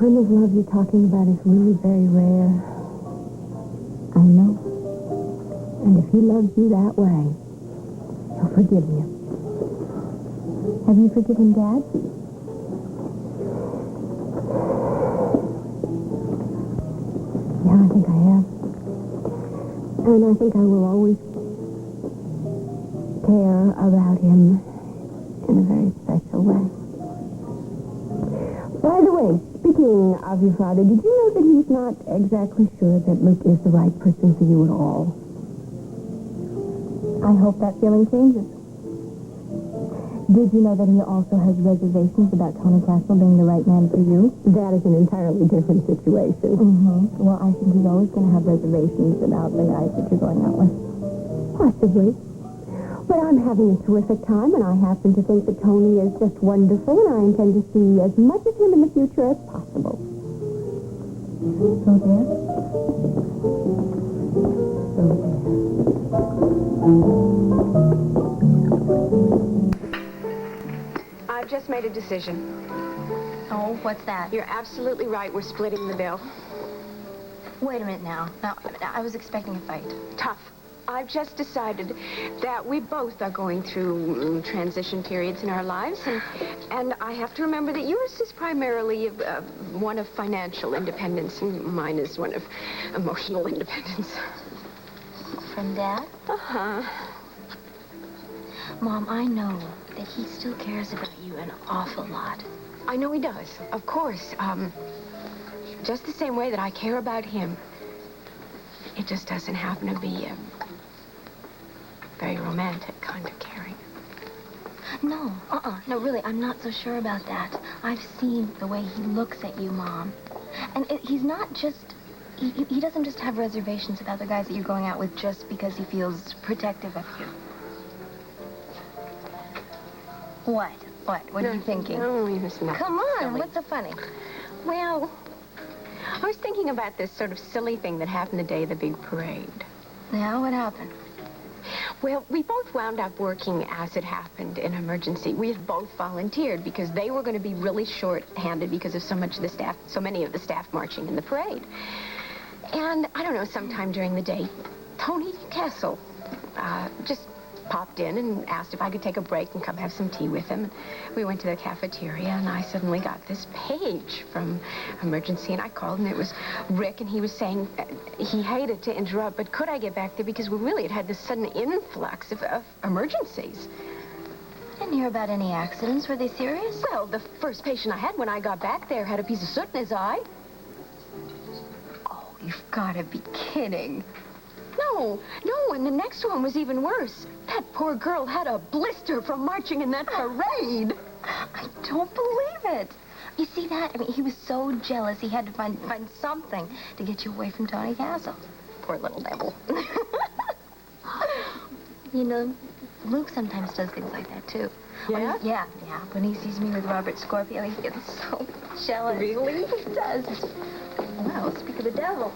kind of love you're talking about is really very rare. I know. And if he loves you that way, he'll forgive you. Have you forgiven Dad? Yeah, I think I have. And I think I will always care about him in a very special way. By the way, speaking of your father, did you know that he's not exactly sure that Luke is the right person for you at all? I hope that feeling changes. Did you know that he also has reservations about Tony Castle being the right man for you? That is an entirely different situation. Mm-hmm. Well, I think he's always going to have reservations about the guys that you're going out with. Possibly. But I'm having a terrific time, and I happen to think that Tony is just wonderful, and I intend to see as much of him in the future as possible. So there? So there. I've just made a decision. Oh, what's that? You're absolutely right. We're splitting the bill. Wait a minute now. Now, I was expecting a fight. Tough. I've just decided that we both are going through transition periods in our lives, and I have to remember that yours is primarily one of financial independence, and mine is one of emotional independence. From Dad? Uh-huh. Mom, I know that he still cares about you an awful lot. I know he does, of course. Just the same way that I care about him. It just doesn't happen to be very romantic kind of caring. No, no, really, I'm not so sure about that. I've seen the way he looks at you, Mom. And he's not just... He doesn't just have reservations about the guys that you're going out with just because he feels protective of you. What? What are you thinking? No, it's not. Come on, silly. what's so funny? Well, I was thinking about this sort of silly thing that happened the day of the big parade. Yeah, what happened? Well, we both wound up working as it happened in emergency. We had both volunteered because they were going to be really short-handed because of so many of the staff marching in the parade. And I don't know, sometime during the day, Tony Castle just popped in and asked if I could take a break and come have some tea with him. We went to the cafeteria, and I suddenly got this page from emergency, and I called, and it was Rick, and he was saying he hated to interrupt, but could I get back there because we really had this sudden influx of emergencies. I didn't hear about any accidents. Were they serious? Well, the first patient I had when I got back there had a piece of soot in his eye. Oh, you've got to be kidding. No, and the next one was even worse. That poor girl had a blister from marching in that parade. I don't believe it. You see that? I mean, he was so jealous he had to find something to get you away from Tony Castle. Poor little devil. You know, Luke sometimes does things like that, too. Yeah? Yeah. When he sees me with Robert Scorpio, he gets so jealous. Really? He does. Well, speak of the devil.